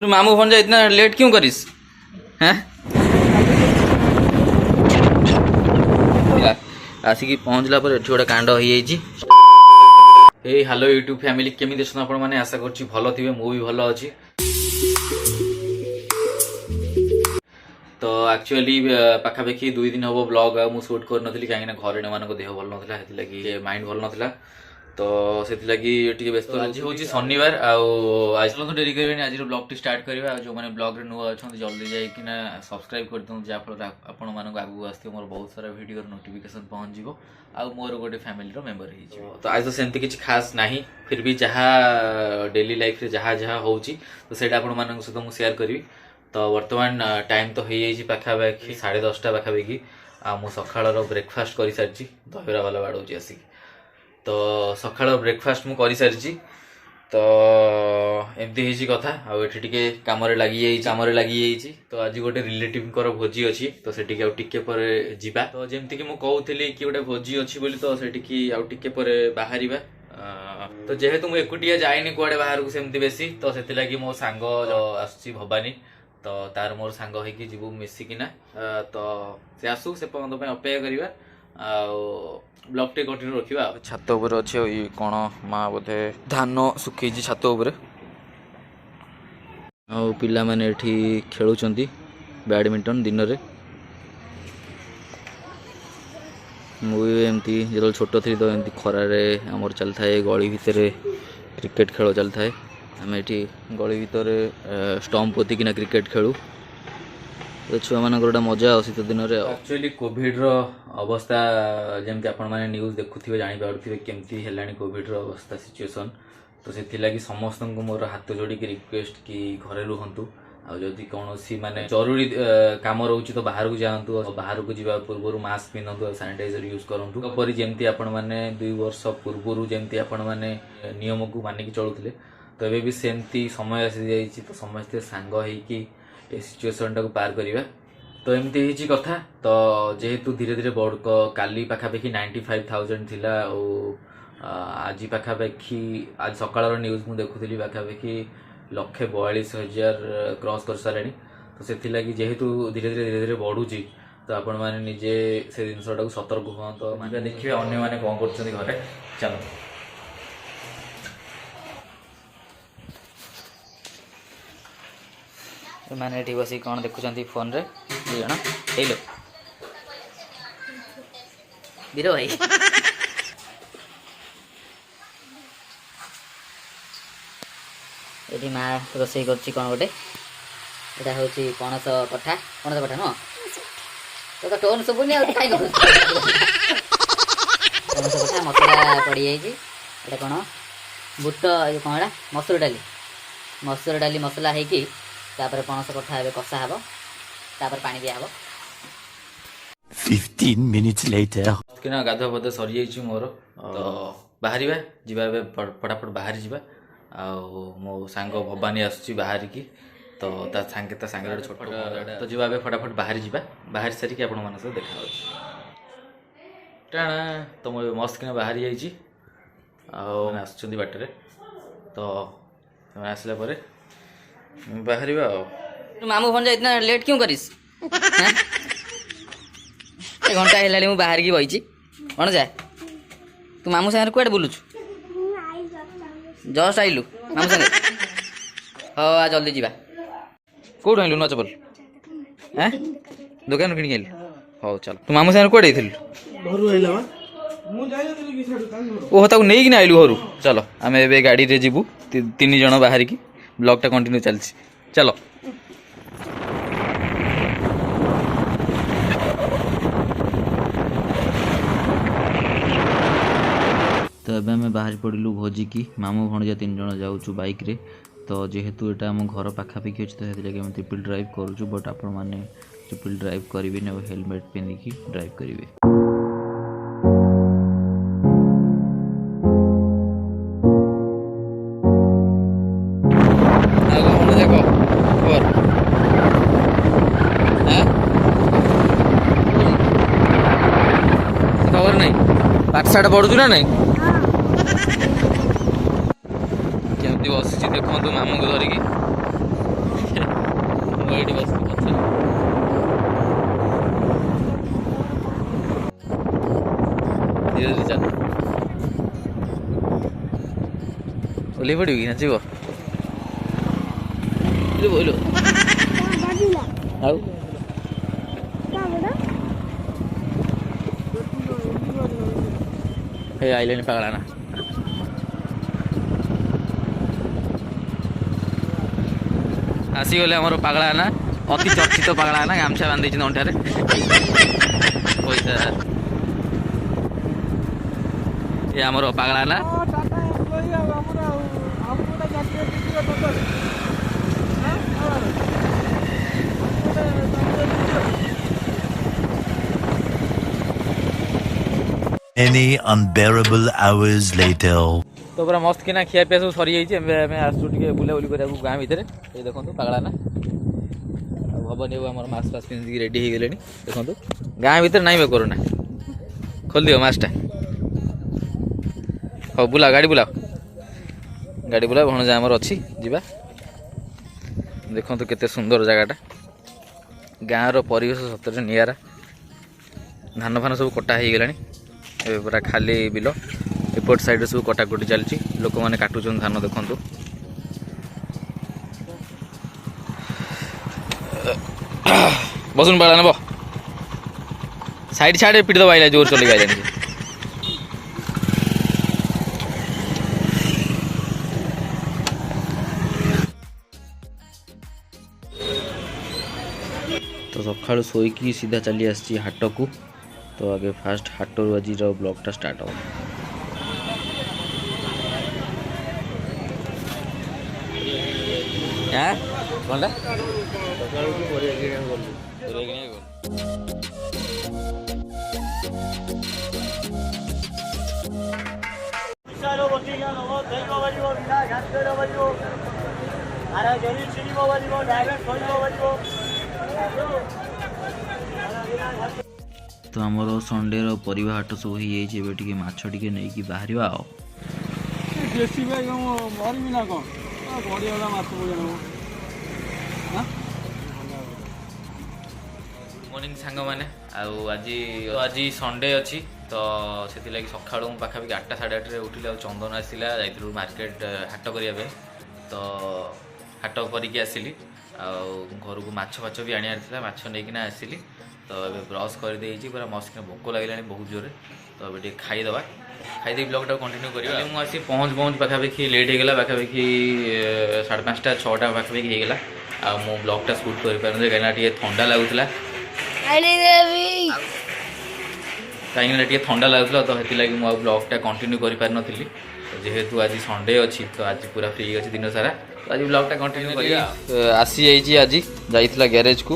मामू फोन जा इतना लेट क्यों करिस हैं आसिक पहुँचला पर गोटे कांड हो हेलो यूट्यूब फैमिली केमी अछन आपण माने आशा करछि भलो थिबे मु भी भलो अछि। तो एक्चुअली पाखापाखि 2 दिन हम ब्लॉग मु शूट कर नथली कहीं घर मान देह भल नाला हेतिलागी माइंड भल नाला तो से टिके व्यस्त आज हूँ शनिवार आज तो डेरी करें आज ब्लॉग टी स्टार्ट करवा जो मैंने ब्लॉग रे नुआ अच्छा जल्दी जाइकिना सब्सक्राइब कर दूँ जहाँफल आपण मानक आगू आसते मोर बहुत सारा वीडियो नोटिफिकेशन पहुँच जाव आउ मोर गोटे फैमिली मेंबर हो तो आज तो सेमती किसी खास नहीं फिर भी जहाँ डेली लाइफ रे जहाँ जहाँ होची तो सेटा आपण मानक सहित मु शेयर करी। तो वर्तमान टाइम तो हो जाइए पाखापाखि 10:30 पाखापाखि मु सकाळ ब्रेकफास्ट कर सारी दहीबरा वाला बाड़े आसिक तो सकाळ ब्रेकफास्ट मु कर सारी तो एमती कथा आठे कम लगी तो आज गोटे रिलेटिव भोजी अच्छी तो से टिके पर जीवा तो जमती कि कहूली कि गोटे भोजी अच्छी बोली तो से टिके पर बाहर तो जेहेतु मुझे एकुटिया जाइनी कुआडे बाहर को सेमती बेसी तो से मो सांग आसुची भवानी तो तार मोर सांग होगी जीवु मिसिकिना तो से आसू से पर्यंत अपेक्षा करवा ब्लॉग टे कंटिन्यू रखा छात उपर अच्छे कौन माँ बोधे धान सुखी छात उपर पिला माने खेलुंट बैडमिंटन दिन में मुझे जो छोट थी तो एमती खरारे आमर चल थाए गली भितर क्रिकेट खेल चल थाए आम ये गली भितर स्टंप पोतिकिना क्रिकेट खेलु छुआ मान गोटे मजा आ शीत दिन में एक्चुअली कोविड अवस्था जमती आपण मैंने न्यूज देखुवे जापारे केमती है कोविड अवस्था सिचुएसन तो से समस्त को मोर हाथ जोड़ी रिक्वेस्ट कि घरे रुहतु आदि कौन माने जरूरी काम रोचे तो बाहर को जातु बाहर को जावा पूर्व मास्क पिंधु सानिटाइजर यूज करूँ परी जमती आपण मैंने 2 वर्ष पूर्व जमती आपण मैंने नियम को मानिक चलुले तो एबे भी सेमती समय आसी जाइए तो समस्ते सांग होइकी ए सिचुएसन टाक पार करवा तो एमती ही कथा तो जेहेतु धीरे धीरे बढ़ काली पाखापाखि 95,000 थिला आज पाखापाखि आज सकाळ न्यूज मु देखुली पाखापाखि 142,000 क्रॉस कर सारे तो से जेहेतु धीरे धीरे बढ़ुची तो आपण मैंने निजे से जिनसा सतर्क हुआ तो देखिए अन्य मैंने कौन कर घरे चलो मैंने ये बस कौन देखुं फोन रे जन हेलो बीर भाई ये माँ रोसे कौन गोटे यहाँ हूँ पणस कठा नुह तो टोन शुभुनि कहीं पणस कठा मसला पड़ जाइए कौन बुट कौन मसूर डाली मसला होगी तापर पणस कठा हे कषा हे तापर पानी दिया 15 minutes later किना गाधुआ पद सरी जाइए मोर तो बाहर जीवा फटाफट बाहर जावा मो सांग भवानी आसुची बाहर की तो सांगे छोट तो जीवा फटाफट बाहर जावा बाहर सारिकी आपण मान सह देखा टाणा तो मो मस्त किना बाहर जाइए आस बाटर तो आसला बाहर मामू फोन जा इतना लेट क्यों करिस घंटा है बाहर की बही कौन जाए तू मामू सागर कुआडे बुलुचु जस्ट आइलु मामू सागर हाँ आ जल्दी जीवा कौट आइलु न चपल हैं दुकान किणी आइलु हाँ चल तू मामू सागर कुआडे ओह ताकू नहीं आइलु घर चलो आम ए गाड़ी रे जीवु 3 जन बाहर की ब्लॉग टा कंटिन्यू चलछि चलो तो एबे मैं बाहर पड़िलु भोजी की मामू भणजा 3 जन जाऊँ बाइक रे तो जेहेतु एटा आम घर पाखापाखि अच्छे तो से ट्रिपल ड्राइव करूँ बट आपण मैंने ट्रिपल ड्राइव करेंगे और हेलमेट पिंधिकी ड्राइव करेंगे। खबर नहीं पाठशाठ पढ़ु ना नहीं केमती बस देखो मामू को धरिकी ये बस धीरे धीरे चल ओली पड़ी नाचब बोलो आइलानी पागला ना आसीगले आमर पागला ना अति चर्चित पागला ना गामछा बांधी अंठारे पैसा ये आमर पागला ना Many unbearable hours later. तो पूरा मस्त किना खिया पिया सब सरी जाइए आसु टे बुलाबुली करा गाँ भितर ये देखो पागला ना भवन आम मास्क फास्क पिंधिक रेडी हो गले देखो गाँ भितर नाई कोरोना खोल दियो मास्कटा हाँ बुला गाड़ी बुला भणजा आमर अच्छी जीवा देखो केते सुंदर जगहटा गाँव परिवेश सतरे निआरा धान फान सब कटा हो गला पूरा खाली बिल एपट साइड सब कटाकटी चलती लोक मैंने काटुन धान देखु बसन पाला नब साइड छाड़े पिट दबा जोर चल आइलानी तो सकाळु शोईकी सीधा चली आसी हाट को तो आगे फास्ट हाट आज ब्लॉगटा स्टार्ट हो तो आमर संडे परिवा हाट सब हो टे माछ टे नहीं बाहर आओ मॉर्निंग सांग मैंने आज संडे अच्छी तो से लगी सका पाखापाखि 8टा 8:30 उठिले चंदन आसला जाइलु मार्केट हाट करने तो हाट करके आसिली घर को माछ फाछ भी आनी माछ नहीं आसिली तो ये ब्रश कर पूरा मस्त भोक लगे बहुत जोरे तो अभी खाईदे खाईदे ब्लॉगटा कंटिन्यू करियो मुझे पहुँच पाखापाखि लेट होगा पाखापाखि 5:30 6टा पाखापाखि होगा आ मो ब्लॉगटा शूट कर कहीं ठंडा लगुला कहीं ठंडा लगुला तो से मुझे ब्लॉगटा कंटिन्यू कर पार नी जेहेतु आज संडे अच्छी तो आज पूरा फ्री अच्छी दिन सारा तो आज ब्लॉगटा कंटिन्यू कर आसी आज जाइला गैरेज को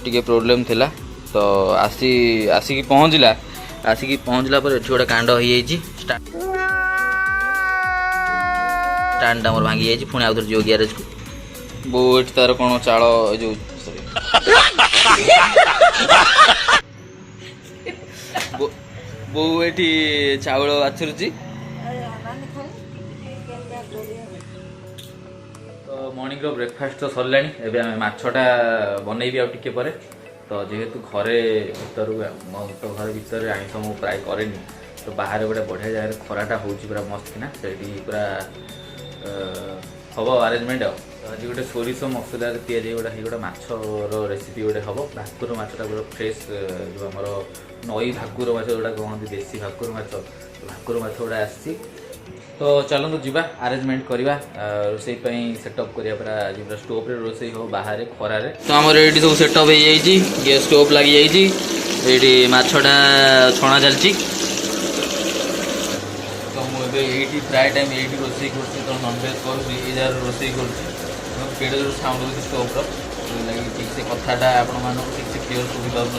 टिके प्रोब्लेम थिला तो आसिक पहुँचला पर गोटे कांड हो स्टांड आमर भांगी जाइए पुणी आउे जो गैरेज को बो तार कौन चाल जो बो ये चाउल बाछुरुची तो मॉर्निंग रो ब्रेकफास्ट तो सरला एवं माछटा बनईबी आ टिके पर तो जेहेतु घरे भर तो घर भर आईष मुझे प्राय कैनि तो बाहर गोटे बढ़िया जगह खराटा हो पूरा मस्त किना से पूरा हम आरेंजमेंट आज गोटे सोरिष मसला या गोटे माछर रेसिपी गोटे हम भाकुर माछटा पूरा फ्रेश जो आम नई भाकुर माछ जोटा कहते देसी भाकुर माछ गुड़ा आसी तो चलते जीवा आरेंजमेंट करवा रोसई सेटअप करा आज पूरा स्टोव रे रोसई हो बाहर खरारे तो आमर ये सब सेटअप हो गैस स्टोव लगी ये माछटा छणा चलती तो मुझे ये प्राय टाइम ये रोसई कर ननभेज कर रोसई कर जो साउंड हो स्टोव्र ठीक से कथाटा आपण ठीक से क्लीयर सुधी पार न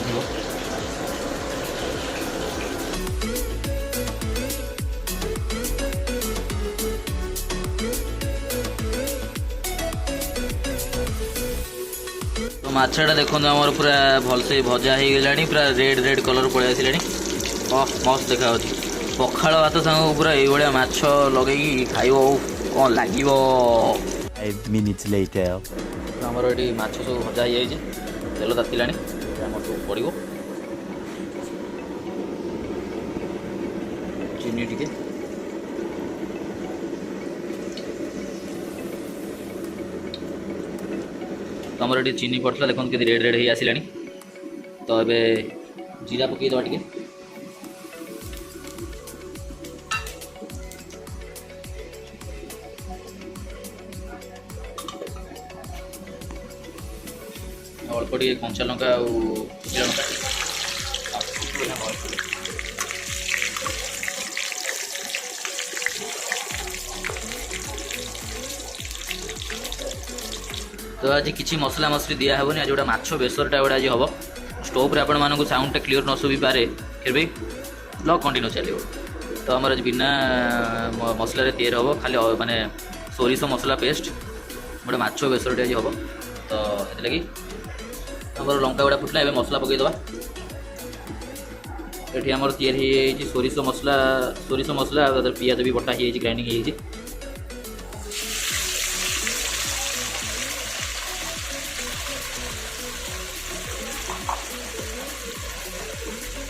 माछटा देखो आम पूरा भलसे भजा हो गला पूरा रेड रेड कलर पड़े आसला मस्त देखा पखाड़ भात सांग पूरा ये माछ लगे खाइब कौन लगे 5 minutes later ଆମର ଏଠି ମାଛ ସବୁ ଭଜା ହେଇଯାଇଛି, ତେଲ ତାତିଲାଣି, ଆମର ସବୁ ପଡ଼ିବ ଚିନି ଟିକେ, ତ ଆମର ଏଠି ଚିନି ପଡ଼ିଥିଲା, ଦେଖନ୍ତୁ କେତେ ରେଡ଼ ରେଡ଼ ହେଇ ଆସିଲାଣି। ତ ଏବେ ଜିରା ପକାଇଦେବା ଟିକେ, ଅଳ୍ପ ଟିକେ କଞ୍ଚା ଲଙ୍କା ଆଉ ଶୁଖିଲା ଲଙ୍କା, ତ ଆଜି କିଛି ମସଲା ମସଲି ଦିଆ ହେବନି, ଆଜି ଗୋଟେ ମାଛ ବେସରଟା ଗୋଟେ ଆଜି ହେବ। ଷ୍ଟୋଭ୍ରେ ଆପଣମାନଙ୍କୁ ସାଉଣ୍ଡଟା କ୍ଲିଅର୍ ନ ଶୁଭିପାରେ, ଫିର୍ ବି ବ୍ଲଗ୍ କଣ୍ଟିନ୍ୟୁ ଚାଲିବ। ତ ଆମର ଆଜି ବିନା ମସଲାରେ ତିଆରି ହେବ, ଖାଲି ମାନେ ସୋରିଷ ମସଲା ପେଷ୍ଟ ଗୋଟେ ମାଛ ବେସରଟେ ଆଜି ହେବ। ତ ସେଥିଲାଗି ଆମର ଲଙ୍କା ଗୁଡ଼ା ଫୁଟିଲା, ଏବେ ମସଲା ପକାଇଦେବା। ଏଠି ଆମର ତିଆରି ହେଇଯାଇଛି ସୋରିଷ ମସଲା ଆଉ ପିଆଜ ବି ବଟା ହେଇଯାଇଛି, ଗ୍ରାଇଣ୍ଡିଙ୍ଗ ହେଇଯାଇଛି।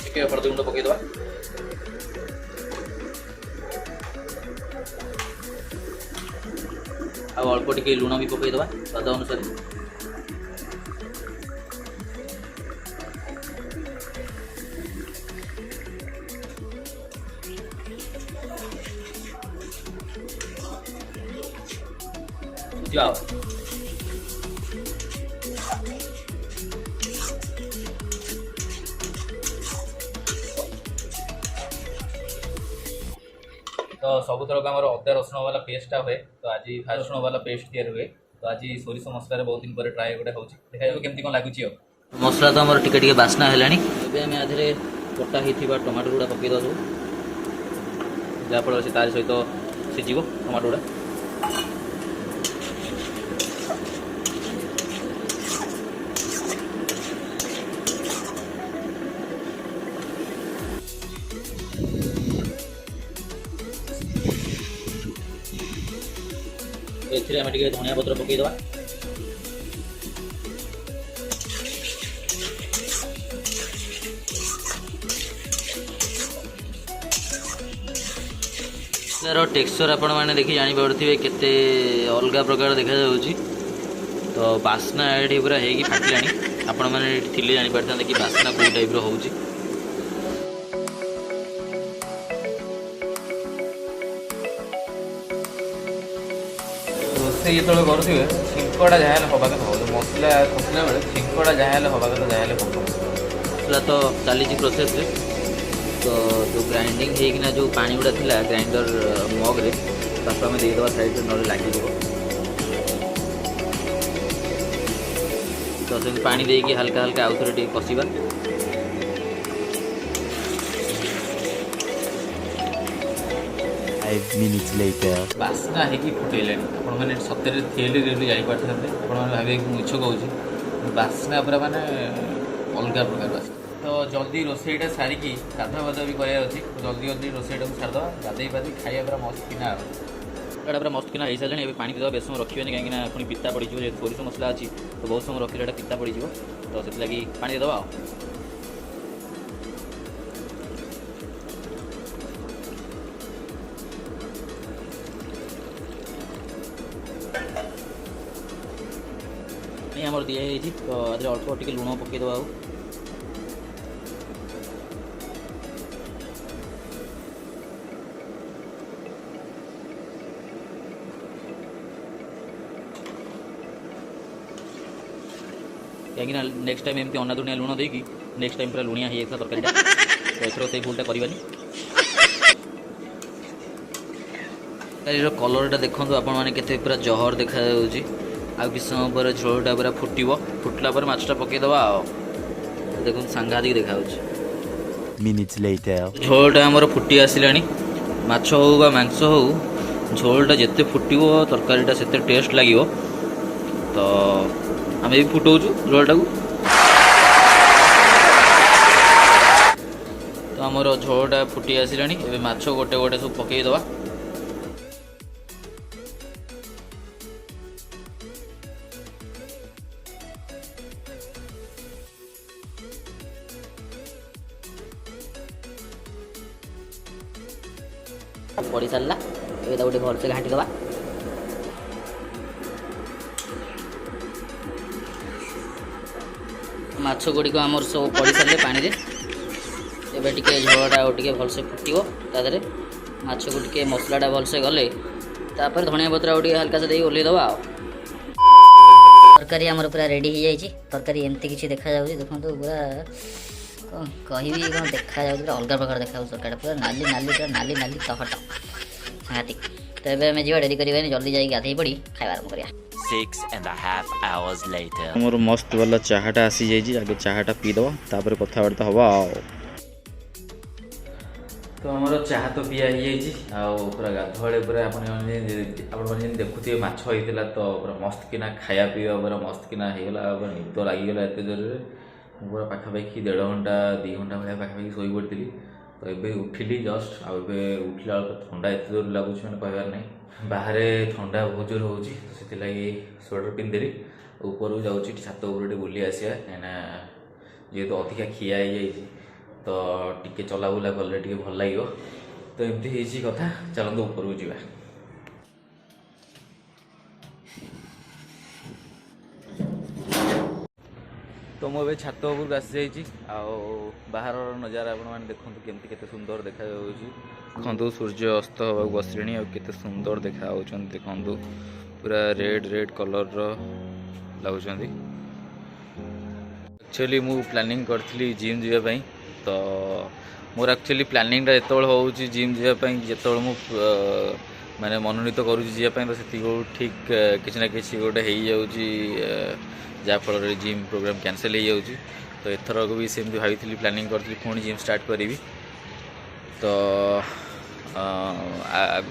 ଟିକେ ହଳଦୀ ଗୁଣ୍ଡ ପକାଇଦେବା, ଆଉ ଅଳ୍ପ ଟିକେ ଲୁଣ ବି ପକାଇଦେବା ସ୍ୱାଦ ଅନୁସାରେ। ଯାଅ ତ ସବୁଥରକ ଆମର ଅଦା ରସୁଣ ବାଲା ପେଷ୍ଟଟା ହୁଏ, ତ ଆଜି ରସୁଣ ବାଲା ପେଷ୍ଟ ତିଆରି ହୁଏ। ତ ଆଜି ସୋରିଷ ମସଲାରେ ବହୁତ ଦିନ ପରେ ଟ୍ରାଏ ଗୋଟେ ହେଉଛି, ଦେଖାଯାଉ କେମିତି କ'ଣ ଲାଗୁଛି। ଆଉ ମସଲା ତ ଆମର ଟିକେ ଟିକେ ବାସ୍ନା ହେଲାଣି, ଏବେ ଆମେ ଆ ଦେହରେ କଟା ହେଇଥିବା ଟମାଟୋ ଗୁଡ଼ା ପକାଇଦେବା ସବୁ, ଯାହାଫଳରେ ସେ ତାରି ସହିତ ସିଝିବ ଟମାଟୋ ଗୁଡ଼ା। ଏଥିରେ ଆମେ ଟିକେ ଧନିଆ ପତ୍ର ପକାଇଦେବା, ତାର ଟେକ୍ସଚର ଆପଣମାନେ ଦେଖି ଜାଣିପାରୁଥିବେ କେତେ ଅଲଗା ପ୍ରକାର ଦେଖାଯାଉଛି। ତ ବାସ୍ନା ଏଠି ପୁରା ହେଇକି ଫାଟିଲାଣି, ଆପଣମାନେ ଏଠି ଥିଲେ ଜାଣିପାରିଥାନ୍ତେ କି ବାସ୍ନା କେଉଁ ଟାଇପ୍ର ହେଉଛି। ରୋଷେଇ ଯେତେବେଳେ କରୁଥିବେ ଛିଙ୍କଟା ଯାହା ହେଲେ ହେବା କଥା ହେବ, ମସଲା କଷିଲା ବେଳେ ଛିଙ୍କଟା ଯାହା ହେଲେ ହେବା କଥା ଯାହା ହେଲେ ହେବ। ମସଲା ତ ଚାଲିଛି ପ୍ରୋସେସ୍ରେ, ତ ଯେଉଁ ଗ୍ରାଇଣ୍ଡିଙ୍ଗ ହେଇକିନା ଯେଉଁ ପାଣି ଗୁଡ଼ା ଥିଲା ଗ୍ରାଇଣ୍ଡର ମଗ୍ରେ, ତାକୁ ଆମେ ଦେଇଦେବା ସାଇଡ଼୍ରେ, ନହେଲେ ଲାଗିଯିବ। ତ ସେମିତି ପାଣି ଦେଇକି ହାଲକା ହାଲକା ଆଉଥରେ ଟିକେ କଷିବା। ବାସ୍ନା ହେଇକି ଫୁଟେଇଲାଣି, ଆପଣମାନେ ସତରେ ଥିଏଲି ଜାଣିପାରିଥାନ୍ତେ, ଆପଣମାନେ ଭାବିବେ ମୁଁ ମିଛ କହୁଛି, ବାସ୍ନା ପୁରା ମାନେ ଅଲଗା ପ୍ରକାର ବାସ୍ନା। ତ ଜଲ୍ଦି ରୋଷେଇଟା ସାରିକି ଗାଧୁଆ ବି କରିବାର ଅଛି, ଜଲ୍ଦି ରୋଷେଇଟାକୁ ସାରିଦେବା, ଗାଧେଇ ପାଧେଇ ଖାଇବା ପୁରା ମସ୍ତ କିନା ଆଉ। ଏଇଟା ପୁରା ମସ୍ତ କିନା ହେଇସାରିଲାଣି, ଏବେ ପାଣି ଦେବା, ବେଶ ସମୟ ରଖିବେନି, କାହିଁକିନା ପୁଣି ପିତା ପଡ଼ିଯିବ, ଯେହେତୁ ସୋରିଷ ମସଲା ଅଛି, ତ ବହୁତ ସମୟ ରଖିଲେ ଏଇଟା ପିତା ପଡ଼ିଯିବ, ତ ସେଥିଲାଗି ପାଣି ଦେଇଦେବା। ଆଉ ଆମର ଦିଆହେଇଛି, ତ ଆଦେହରେ ଅଳ୍ପ ଟିକେ ଲୁଣ ପକାଇଦେବା। ଆଉ କାହିଁକିନା ନେକ୍ସଟ ଟାଇମ୍ ଏମିତି ଅନାଦୁଣିଆ ଲୁଣ ଦେଇକି ନେକ୍ସଟ ଟାଇମ୍ ପୁରା ଲୁଣିଆ ହେଇଯାଇଥିଲା ତରକାରୀଟା, ତ ଏଥର ସେଇ ଭୁଲଟା କରିବାନି। ତରକାରୀର କଲର୍ଟା ଦେଖନ୍ତୁ ଆପଣମାନେ କେତେ ପୁରା ଜହର ଦେଖାଯାଉଛି। ଆଉ କିଛି ସମୟ ପରେ ଝୋଳଟା ପୁରା ଫୁଟିଲା ପରେ ମାଛଟା ପକାଇଦେବା। ଆଉ ଦେଖନ୍ତୁ ସାଂଘାତିକ ଦେଖାଯାଉଛି। ଝୋଳଟା ଆମର ଫୁଟି ଆସିଲାଣି, ମାଛ ହେଉ ବା ମାଂସ ହେଉ, ଝୋଳଟା ଯେତେ ଫୁଟିବ ତରକାରୀଟା ସେତେ ଟେଷ୍ଟ ଲାଗିବ। ତ ଆମେ ବି ଫୁଟଉଛୁ ଝୋଳଟାକୁ। ତ ଆମର ଝୋଳଟା ଫୁଟି ଆସିଲାଣି, ଏବେ ମାଛ ଗୋଟେ ଗୋଟେ ସବୁ ପକାଇଦେବା। पड़ सारा ये गोटे भलसे घाटी दबा माछ गुड़िक आमर सब पड़ सारे पानी एबे टिके झोलटा टिके भलसे फुटो तादे माछ को टिके मसलाटा भलसे गले तापर धनिया पत्र टिके हल्का से देई ओल्लै दबा तरकारी आमर पूरा रेडी हो जाए तरकारी एमती किसी देखा जाऊँ देखो पूरा कह देखा जाऊँ पूरा अलग प्रकार देखा तरकारी पूरा नाली नाली पूरा नाली नाली टहट सांघातिक तो ये आम जा डेरी करें जल्दी जाए गाधे पड़ी खाଇବା आरंभ करिया 6.5 hours later. मोर मस्त वाला चाहाटा आसी जाइए आगे चाहाटा पीदब तापर कथबार्ता हवा तो आमर चाहा तो पिया हो पूरा गाधुआड़े पूरा आपने देखुए माछ होता तो पूरा मस्त किना खाया पीवा पूरा मस्त किना होगा निद लगिगला एत जोर पूरा पाखापाखि 1.5 घंटा 2 घंटा भाई पाखापाखि शोई पड़ी तो ये उठिली जस्ट आउ उठला ठंडा एत जोर लगुच मैंने कहबार नहीं बाहर ठंडा बहुत जोर हो स्वेटर पिंधि ऊपर जाऊँगी छात उपर बुली आसा कहीं जेहेतु अधिका खिया हो तो टिके चलाबुला कले टे भल लगे तो एमती कथा चलते ऊपर को जावा तो मुझे छात उपरक आसी जा बाहर नजारा आपने देखते केमती केते सुंदर देखा देखु सूर्य अस्त होगा बसले और सुंदर देखा देखु पूरा रेड रेड कलर लगुच एक्चुअली मु प्लानिंग करी जिम जावाई तो मोर एक्चुअली प्लानिंग जो हो जिम जावाई जो माने मनोनीत करुँपाई तो से ठीक किसी ना कि गोटे हो जाफल जिम प्रोग्राम कैंसल हो जाऊँगी तो एथर भी सेमती भाई प्लानिंग करी पुणी जिम स्टार्ट करी तो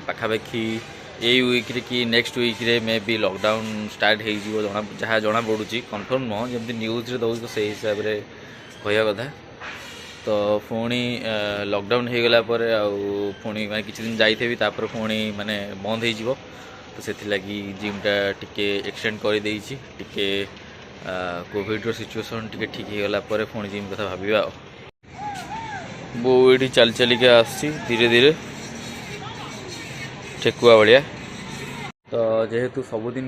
पाखापाखि यही वीक रे कि नेक्स्ट वीक रे मे भी लॉकडाउन स्टार्ट हो जहाँ जना पड़ुची कन्फर्म नुह जमी न्यूज रे दौर तो से हिसाब से कहया कथा तो पुणी लॉकडाउन हो गला पुणी माने किछि दिन जाइथेबी तापर पुणी माने बंद हो तो से जिमटा टिके एक्सटेंड कर देइछि टिके कोविड रो सिचुएशन टिके ठीक हो गला पुणी जिम कथा भाबिबा बो ये चल चलिके आसी धीरे धीरे ठेकुआ भाया तो जेहेतु सबुदिन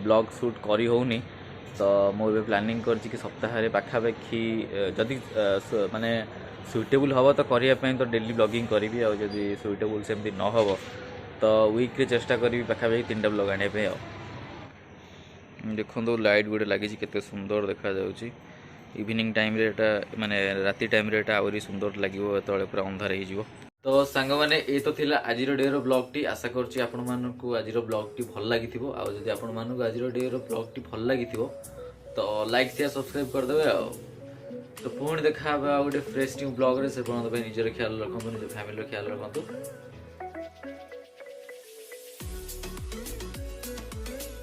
ब्लॉग शूट करी होनी तो मुझे प्लानिंग कर सप्ताह पाखापाखि जदि माने सुइटेबल हम तो करने तो डेली ब्लॉगिंग करी और जदि सुइटेबल सेमती न हो तो वीक रे चेष्टा करी पाखापाखि 3टा ब्लॉग आने देखो लाइट गोटे लगी केते सुंदर देखा जाउची इवनिंग टाइम रे एटा माने राति टाइम रे एटा आवरी सुंदर लागिवो तळे पूरा अंधार हे जिवो तो सांग माने ए तो थिला आजिर डे रो ब्लॉग टी आशा करछि आपन मानकु आजिर ब्लॉग टी भल लागिथिबो आ जदि आपन मानकु आजिर डे रो ब्लॉग टी भल लागिथिबो तो लाइक शेयर सब्सक्राइब कर देबे आ तो पुणी देखा गोटे फ्रेश न्यू ब्लॉग रे से निजर ख्याल रखंतु निज फैमिली ख्याल रखंतु।